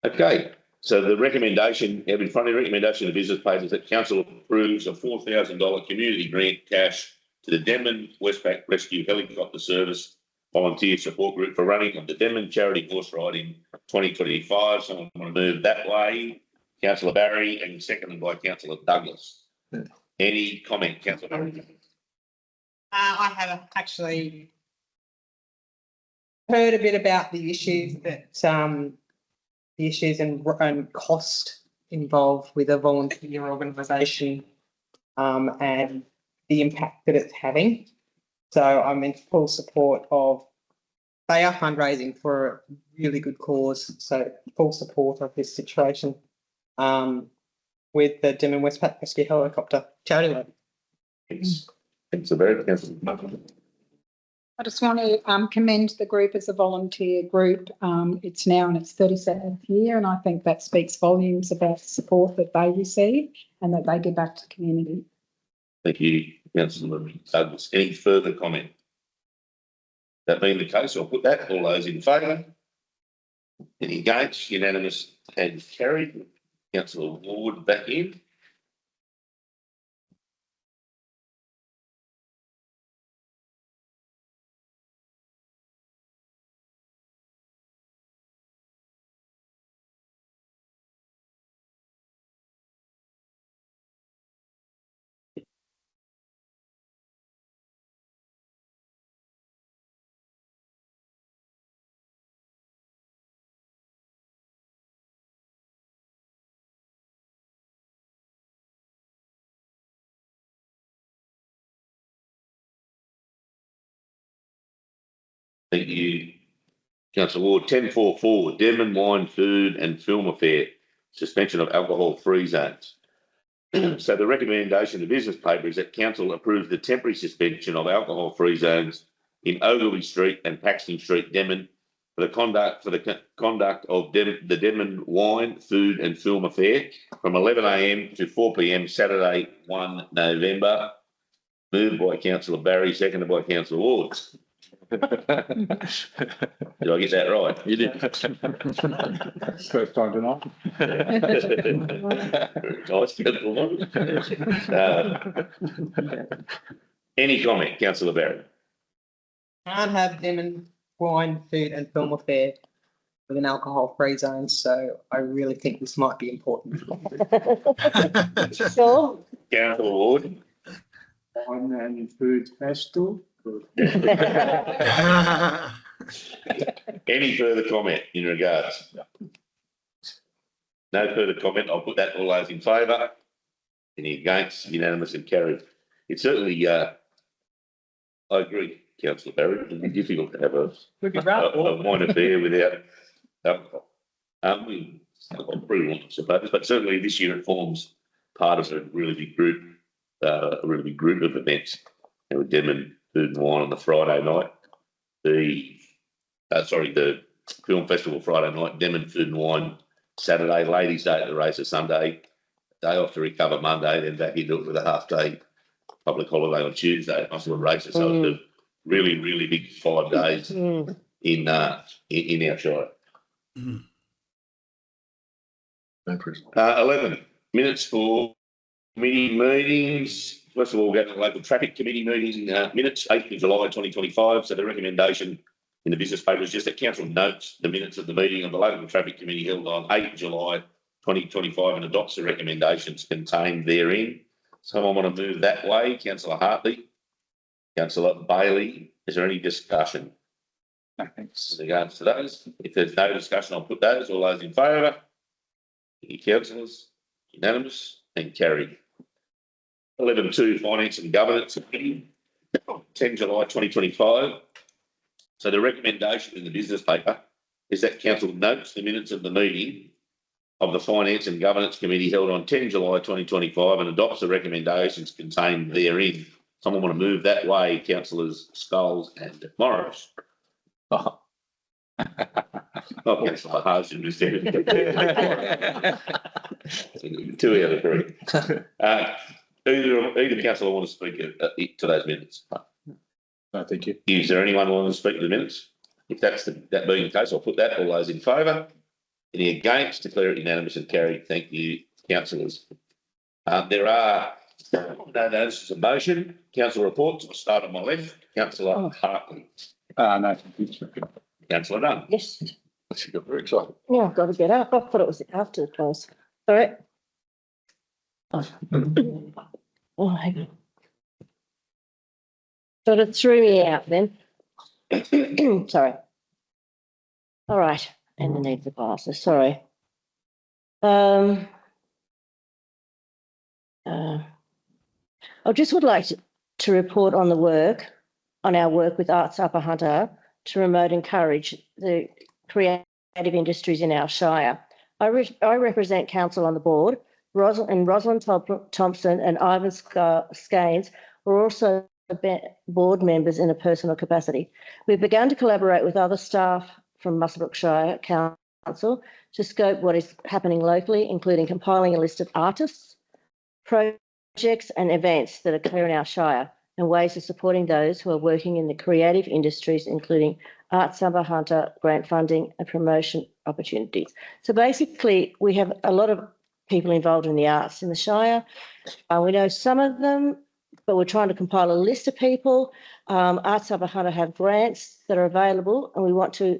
Okay, so the recommendation, in front of the recommendation of the business paper is that council approves a $4,000 community grant cash to the Denman Westpac Rescue Helicopter Service volunteer support group for running of the Denman charity horse ride in 2025. Someone want to move that way? Councillor Barry, and seconded by Councillor Douglas. Any comment, councillor Barry? I have actually heard a bit about the issues and cost involved with a volunteer organisation, and the impact that it's having. So I'm in full support of, they are fundraising for a really good cause, so full support of this situation with the Denman West Pack Rescue Helicopter charity loan. Thanks. Councillor Barry, councillor. I just want to commend the group as a volunteer group. It's now in its 37th year, and I think that speaks volumes about the support that they receive and that they give back to the community. Thank you, councillor Douglas. Any further comment? That being the case, I'll put that. All those in favour? Any against? Unanimous and carried. Councillor Ward back in. Thank you, councillor Ward. 10.4.4, Denman Wine, Food and Film Affair, suspension of alcohol-free zones. So the recommendation of the business paper is that council approves the temporary suspension of alcohol-free zones in Ogilvy Street and Paxton Street, Denman, for the conduct of the Denman Wine, Food and Film Affair from 11 a.m. to 4 p.m. Saturday, 1 November. Moved by councillor Barry, seconded by councillor Ward. Did I get that right? You did. First time tonight. Nice. Any comment, councillor Barry? Can't have Denman Wine, Food and Film Affair with an alcohol-free zone, so I really think this might be important. Sure. Councillor Ward? Wine and Food Festival. Any further comment in regards? No further comment. I'll put that. All those in favour? Any against? Unanimous and carried. It's certainly, I agree, councillor Barry. It'd be difficult to have a wine affair without alcohol. We pretty want, I suppose, but certainly this year it forms part of a really big group of events. And with Denman Food and Wine on the Friday night, the film festival Friday night, Denman Food and Wine Saturday, Ladies' Day at the races Sunday, day off to recover Monday, then back into it with a half day public holiday on Tuesday, Muswellbrook races. So it's a really, really big 5 days in our Shire. 11 minutes for committee meetings. First of all, we'll go to the local traffic committee meeting minutes, 8th of July 2025. So the recommendation in the business paper is just that council notes the minutes of the meeting of the local traffic committee held on 8th of July 2025 and adopts the recommendations contained therein. Someone want to move that way? Councillor Hartley, councillor Bailey, is there any discussion? No, thanks. With regards to those, if there's no discussion, I'll put those. All those in favour? Any councillors? Unanimous and carried. 11.2 Finance and Governance Committee, 10 July 2025. So the recommendation in the business paper is that council notes the minutes of the meeting of the Finance and Governance Committee held on 10 July 2025 and adopts the recommendations contained therein. Someone want to move that way, councillors Sculls and Morris? Oh, councillor Hazen was there. 2 out of 3. Either councillor want to speak to those minutes? No, thank you. Is there anyone want to speak to the minutes? If that's that being the case, I'll put that. All those in favour? Any against? Declare it unanimous and carried. Thank you, councillors. There are no notices of motion. Council reports. I'll start on my left. Councillor Hartley. No, thank you. Councillor Dunn. Yes. She got very excited. Yeah, I've got to get up. I thought it was after the close. All right. Oh, hang on. Sort of threw me out then. Sorry. All right, and I need the glasses, sorry. I just would like to report on our work with Arts Upper Hunter to promote and encourage the creative industries in our Shire. I represent council on the board. Rosalind Thompson and Ivan Scaines were also board members in a personal capacity. We've begun to collaborate with other staff from Muswellbrook Shire Council to scope what is happening locally, including compiling a list of artists, projects and events that occur in our Shire and ways of supporting those who are working in the creative industries, including Arts Upper Hunter, grant funding and promotion opportunities. So basically, we have a lot of people involved in the arts in the Shire. We know some of them, but we're trying to compile a list of people. Arts Upper Hunter have grants that are available, and we want to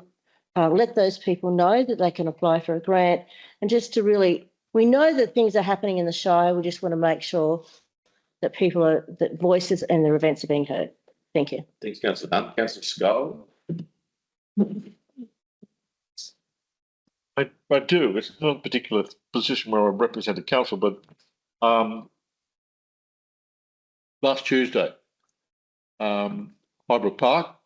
let those people know that they can apply for a grant. And just to really, we know that things are happening in the Shire. We just want to make sure that that voices and their events are being heard. Thank you. Thanks, Councillor Hunt. Councillor Skull. I do. It's not a particular position where I represent the council, but last Tuesday, Hybrid Park,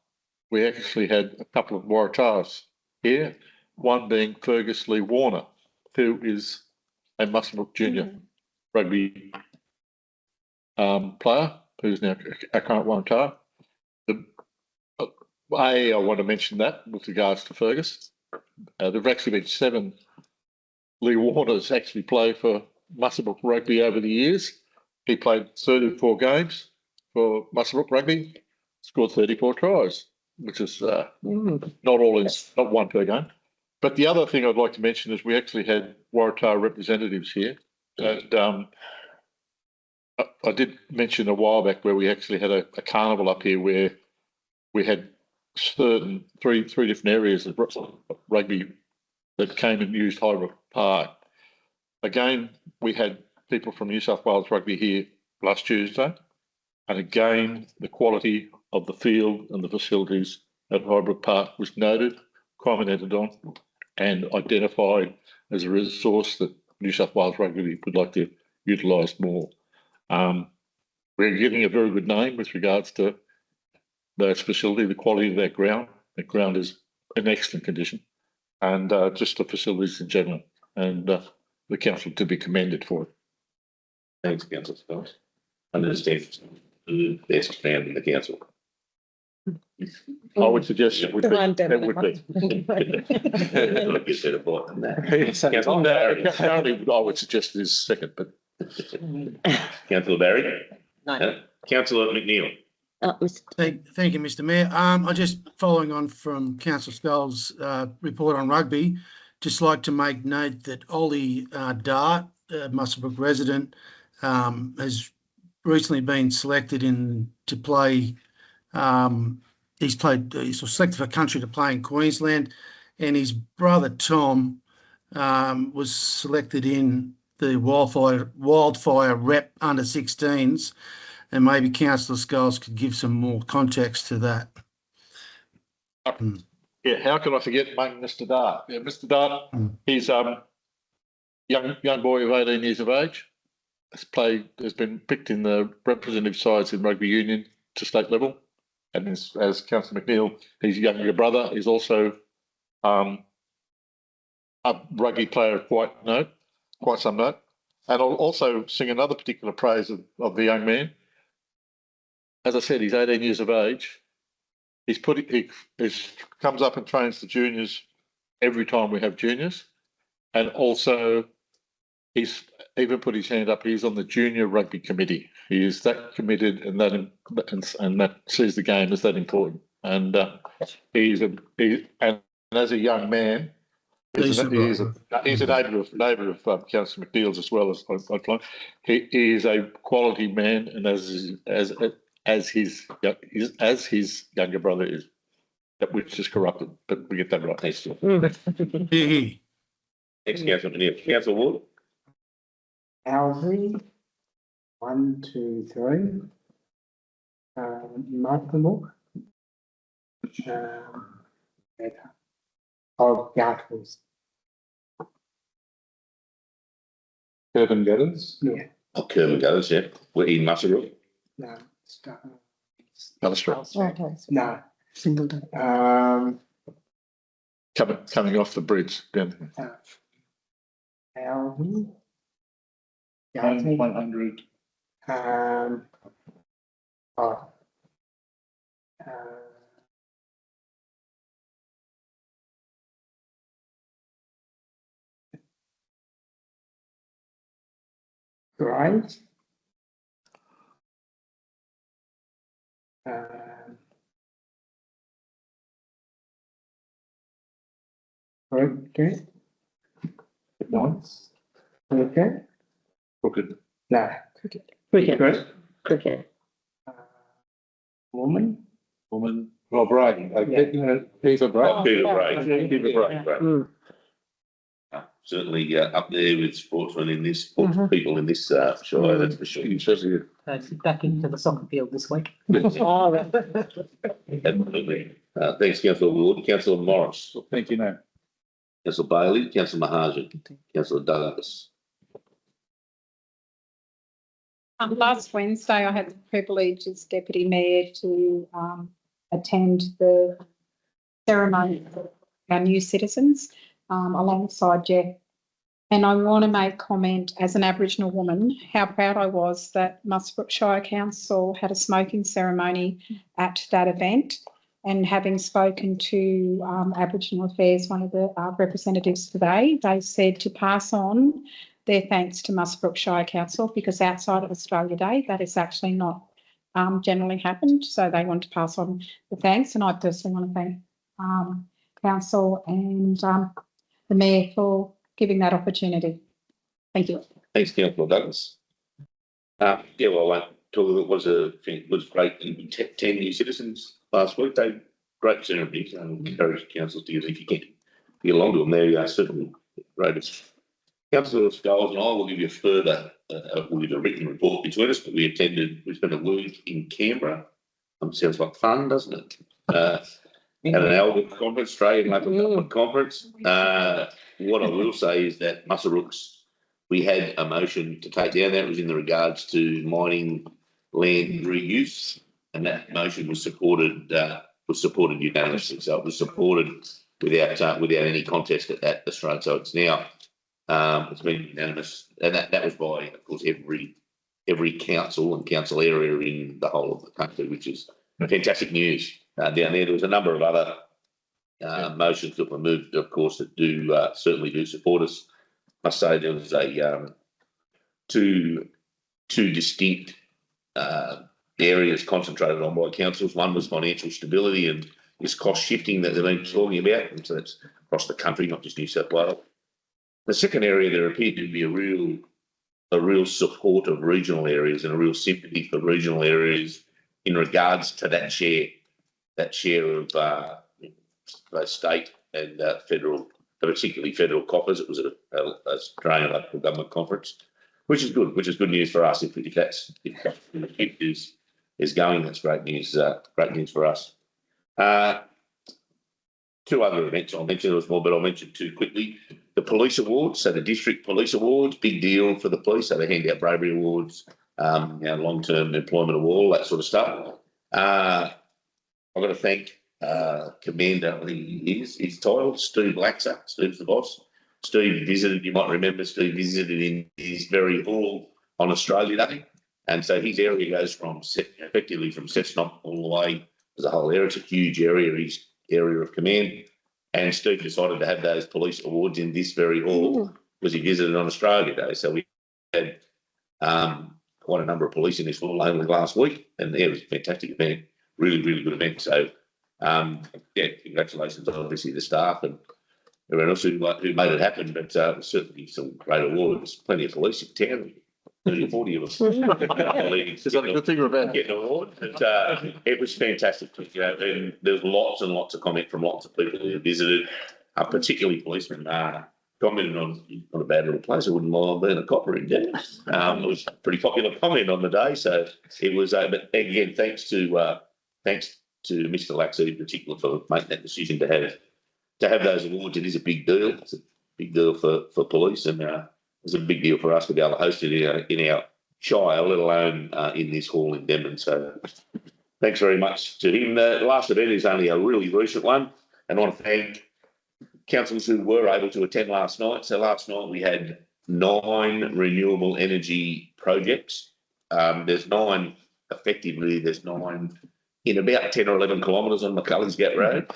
we actually had a couple of Waratahs here, one being Fergus Lee Warner, who is a Muswellbrook Junior rugby player, who's now a current Waratah. I want to mention that with regards to Fergus. There've actually been 7 Lee Warners actually play for Muswellbrook Rugby over the years. He played 34 games for Muswellbrook Rugby, scored 34 tries, which is not one per game. But the other thing I'd like to mention is we actually had Waratah representatives here. And I did mention a while back where we actually had a carnival up here where we had certain three different areas of rugby that came and used Hybrid Park. Again, we had people from New South Wales Rugby here last Tuesday, and again, the quality of the field and the facilities at Hybrid Park was noted, commented on, and identified as a resource that New South Wales Rugby would like to utilise more. We're getting a very good name with regards to those facility, the quality of that ground. The ground is in excellent condition, and just the facilities in general, and the council to be commended for it. Thanks, Councillor Scott. Understand the best man in the council. I would suggest it would be. It would be. Look, you said a bit than that. Councillor Barry. Currently, I would suggest it is second, but Councillor Barry. No. Councillor McNeil. Thank you, Mr. Mayor. I just following on from Councillor Scull's report on rugby, just like to make note that Ollie Dart, Muswellbrook resident, has recently been selected to play. He's selected for country to play in Queensland, and his brother Tom was selected in the wildfire rep under 16s. And maybe Councillor Scholes could give some more context to that. Yeah, how can I forget Mr. Dart? Yeah, Mr. Dart, he's young boy of 18 years of age. Has been picked in the representative sides in rugby union to state level, and as Councillor McNeil, his younger brother is also a rugby player of quite some note. And I'll also sing another particular praise of the young man. As I said, he's 18 years of age. He comes up and trains the juniors every time we have juniors, and also he's even put his hand up. He's on the junior rugby committee. He is that committed, and that sees the game as that important. And he's as a young man, he's a neighbour of Councillor McNeil's as well as I find. He is a quality man, and as his younger brother is, which is corrupted, but we get that right. Thanks, Next, Councillor McNeil. Councillor Ward. 1, 2, 3. Muswellbrook. Gartles. Urban Gathers. Yeah. Oh, Kerman goes, yeah. We're in Muswellbrook. No. Balustrade. Okay. No. Singleton. Coming off the bridge. Then Alvin. 100. Oh. Right. Okay. Nice. Okay. Crooked. No. Cricket. Good. Cricket. Woman. Woman. Rob Ray. Eva Bray. Peter Bray. Eva Bray. Right. Certainly up there with sportsmen in this, people in this Shire, that's for sure. Especially Back into the soccer field this week. Oh, right. Absolutely. Thanks, Councillor Ward. Councillor Morris, thank you, no. Councillor Bailey, Councillor Mahajan, Councillor Douglas. Last Wednesday, I had the privilege as Deputy Mayor to attend the ceremony for our new citizens alongside Jeff. And I want to make comment as an Aboriginal woman, how proud I was that Muswellbrook Shire Council had a smoking ceremony at that event. And having spoken to Aboriginal Affairs, one of the representatives today, they said to pass on their thanks to Muswellbrook Shire Council, because outside of Australia Day, that has actually not generally happened. So they want to pass on the thanks. And I personally want to thank Council and the Mayor for giving that opportunity. Thank you. Thanks, Councillor Douglas. Well, I won't talk. It was great. 10 new citizens last week. They great ceremonies and encourage councils to use if you can get along to them. They are certainly great. Councillor Scholes and I will give you a further, we'll give a written report between us, but we spent a week in Canberra. Sounds like fun, doesn't it? At an Albert conference, Australian Local Government Conference. What I will say is that Muswellbrooks, we had a motion to take down. That was in the regards to mining land reuse, and that motion was supported unanimously. So it was supported without any contest at that Australia. So it's now it's been unanimous, and that was by, of course, every council and council area in the whole of the country, which is fantastic news. Down there was a number of other motions that were moved, of course, that certainly do support us. I must say there was two distinct areas concentrated on by councils. One was financial stability and this cost shifting that they've been talking about, and so that's across the country, not just New South Wales. The second area, there appeared to be a real support of regional areas and a real sympathy for regional areas in regards to that share of both state and federal, particularly federal coffers. It was an Australian Local Government Conference, which is good news for us. If is going, that's great news. Great news for us. Two other events I'll mention. There was more, but I'll mention two quickly. The police awards, so the district police awards, big deal for the police. So they hand out bravery awards, long-term employment award, all that sort of stuff. I've got to thank Commander, I think he's titled Steve Laxer. Steve's the boss. Steve visited, you might remember, Steve visited in his very hall on Australia Day. And so his area goes effectively from Cessnock all the way as a whole area. It's a huge area, his area of command. And Steve decided to have those police awards in this very hall because he visited on Australia Day. So we had quite a number of police in this hall only last week. And it was a fantastic event, really, really good event. So, congratulations, obviously, the staff and everyone else who made it happen. But certainly some great awards, plenty of police in town. 30 or 40 of us. Is that a good thing or a bad thing? Getting an award. But, it was fantastic. And there's lots and lots of comment from lots of people who visited, particularly policemen. commented on, not a bad little place. I wouldn't mind being a copper in Denman. It was a pretty popular comment on the day. So it was, but again, thanks to Mr. Laxey in particular for making that decision to have those awards. It is a big deal. It's a big deal for police, and it's a big deal for us to be able to host it in our Shire, let alone in this hall in Denman. So thanks very much to him. The last event is only a really recent one, and I want to thank councillors who were able to attend last night. So last night we had 9 renewable energy projects. There's 9 in about 10 or 11 kilometres on McCulley's Gap Road.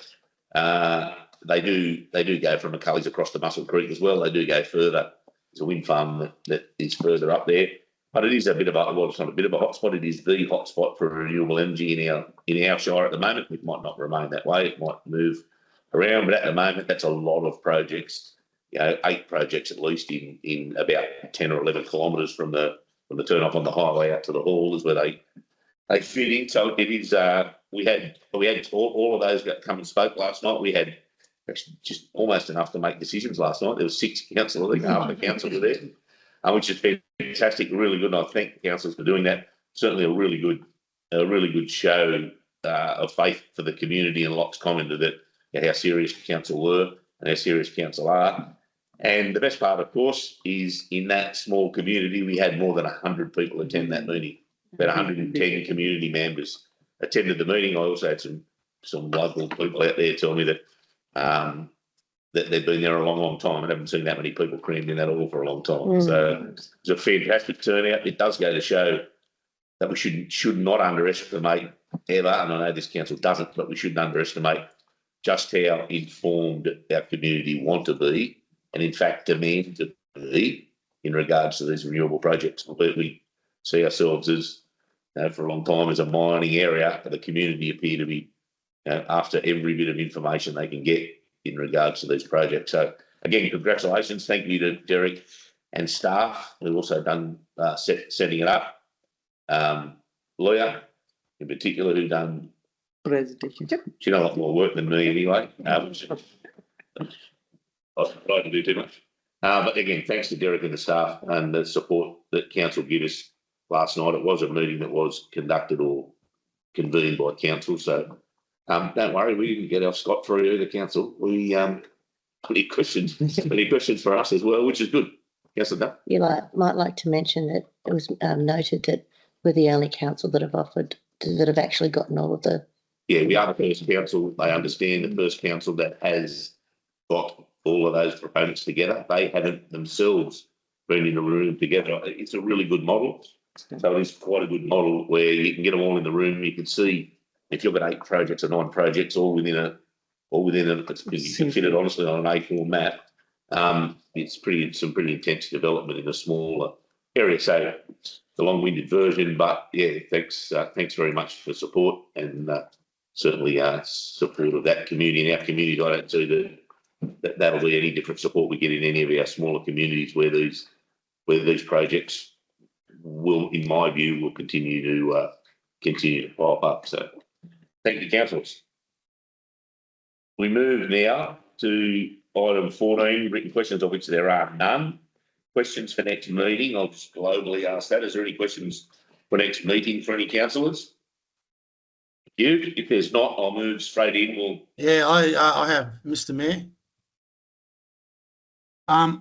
They do go from McCulley's across to Muswell Creek as well. They do go further. There's a wind farm that is further up there. But it is it's not a bit of a hotspot. It is the hotspot for renewable energy in our Shire at the moment. It might not remain that way. It might move around, but at the moment, that's a lot of projects. 8 projects at least in about 10 or 11 kilometres from the turn off on the highway out to the hall is where they fit in. So it is. We had all of those that come and spoke last night. We had actually just almost enough to make decisions last night. There was 6 councillors. I think half the council were there, which is fantastic, really good. And I thank the councillors for doing that. Certainly a really good show of faith for the community. And Locke's commented that how serious council were and how serious council are. And the best part, of course, is in that small community, we had more than 100 people attend that meeting. About 110 community members attended the meeting. I also had some local people out there tell me that that they've been there a long, long time and haven't seen that many people crammed in that hall for a long time. So it's a fantastic turnout. It does go to show that we should not underestimate ever, and I know this council doesn't, but we shouldn't underestimate just how informed our community want to be and, in fact, demand to be in regards to these renewable projects. Albeit we see ourselves as, for a long time, as a mining area, but the community appear to be after every bit of information they can get in regards to these projects. So, again, congratulations. Thank you to Derek and staff who've also done setting it up. Leah, in particular, who done presentation. She done a lot more work than me anyway. I tried to do too much. But again, thanks to Derek and the staff and the support that council gave us last night. It was a meeting that was conducted or convened by council. So don't worry, we didn't get our scot free either, council. We plenty questions for us as well, which is good. Councillor Dunn. You might like to mention that it was noted that we're the only council that have actually gotten all of the. Yeah, we are the first council. They understand the first council that has got all of those proponents together. They haven't themselves been in a room together. It's a really good model. So it is quite a good model where you can get them all in the room. You can see if you've got 8 projects or 9 projects all within a, you can fit it honestly on an A4 map. It's some pretty intense development in a smaller area. So it's a long-winded version, but yeah, thanks very much for support and certainly support of that community and our community. I don't see that'll be any different support we get in any of our smaller communities where these projects will, in my view, will continue to pop up. So thank you, councillors. We move now to item 14, written questions, of which there are none. Questions for next meeting. I'll just globally ask that. Is there any questions for next meeting for any councillors? If there's not, I'll move straight in. Yeah, I have, Mr. Mayor.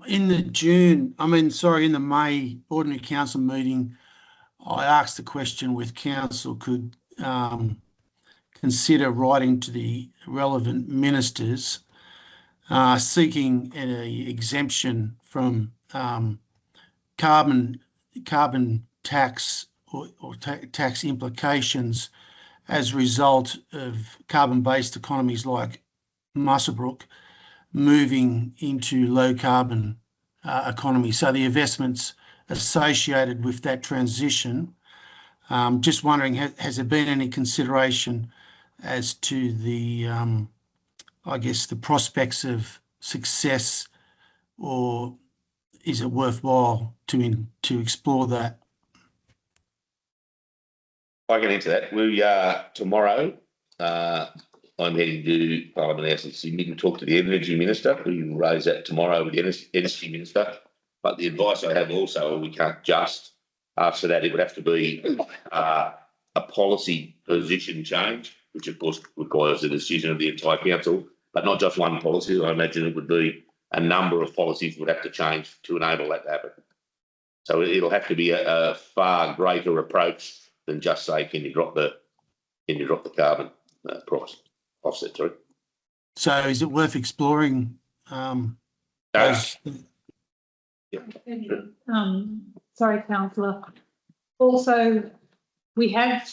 In the May ordinary council meeting, I asked the question whether council could consider writing to the relevant ministers seeking an exemption from carbon tax or tax implications as a result of carbon-based economies like Muswellbrook moving into low carbon economy. So the investments associated with that transition, just wondering, has there been any consideration as to the, the prospects of success, or is it worthwhile to explore that? I can answer that. We tomorrow, I'm heading to Parliament House in Sydney to talk to the Energy Minister. We will raise that tomorrow with the Energy Minister. But the advice I have also, we can't just ask for that. It would have to be a policy position change, which of course requires the decision of the entire council, but not just one policy. I imagine it would be a number of policies would have to change to enable that to happen. So it'll have to be a far greater approach than just say, can you drop the carbon price offset? Sorry. So is it worth exploring? Those? Sorry, councillor. Also, we have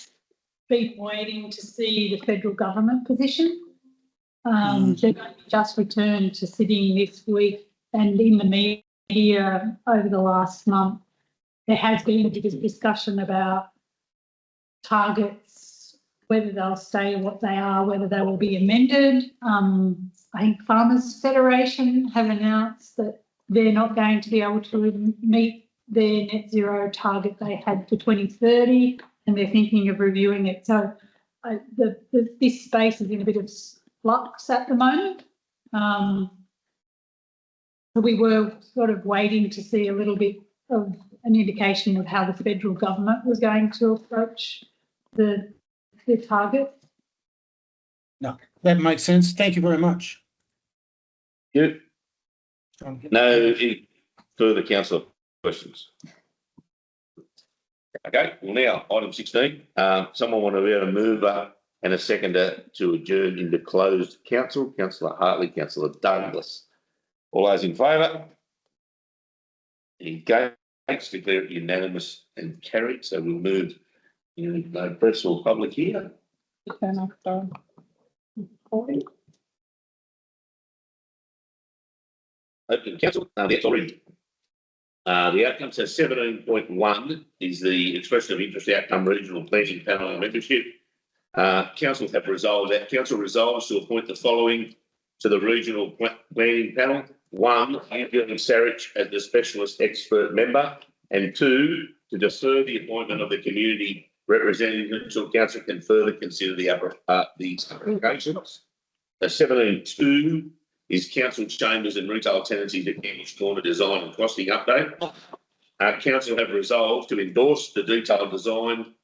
been waiting to see the federal government position. They've just returned to sitting this week, and in the media over the last month, there has been a bit of discussion about targets, whether they'll stay what they are, whether they will be amended. I think Farmers Federation have announced that they're not going to be able to meet their net zero target they had for 2030, and they're thinking of reviewing it. So this space is in a bit of flux at the moment. So we were sort of waiting to see a little bit of an indication of how the federal government was going to approach the target. No, that makes sense. Thank you very much. Good. No further councillor questions? Okay, well now, item 16. Someone want to be able to move and a seconder to adjourn into closed council. Councillor Hartley, Councillor Douglas. All those in favour? Against, declare it unanimous and carried. So we'll move in no press or public here. Turn off the recording. Open council. That's already. The outcome says 17.1 is the expression of interest outcome regional planning panel membership. Council have resolved that. Council resolves to appoint the following to the regional planning panel. 1, Angela Sarich as the specialist expert member, and 2, to defer the appointment of the community representative until council can further consider the applications. 17.2 is council chambers and retail tenancies at Cambridge Corner design and costing update. Council have resolved to endorse the detailed design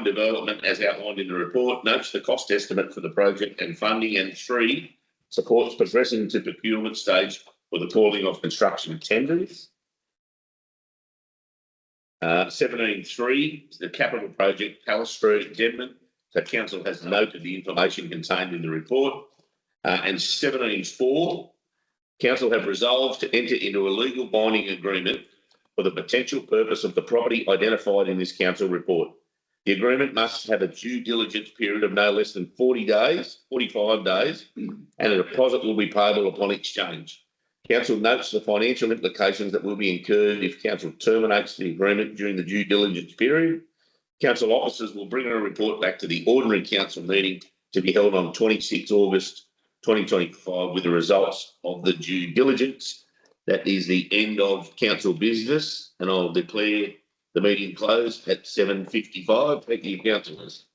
development as outlined in the report, notes the cost estimate for the project and funding, and 3, supports progressing to procurement stage for the calling of construction tenders. 17.3 is the capital project Palace Street, Denman. So council has noted the information contained in the report. And 17.4, council have resolved to enter into a legal binding agreement for the potential purpose of the property identified in this council report. The agreement must have a due diligence period of no less than 45 days, and a deposit will be payable upon exchange. Council notes the financial implications that will be incurred if council terminates the agreement during the due diligence period. Council officers will bring a report back to the ordinary council meeting to be held on 26 August 2025 with the results of the due diligence. That is the end of council business, and I'll declare the meeting closed at 7:55. Thank you, councillors.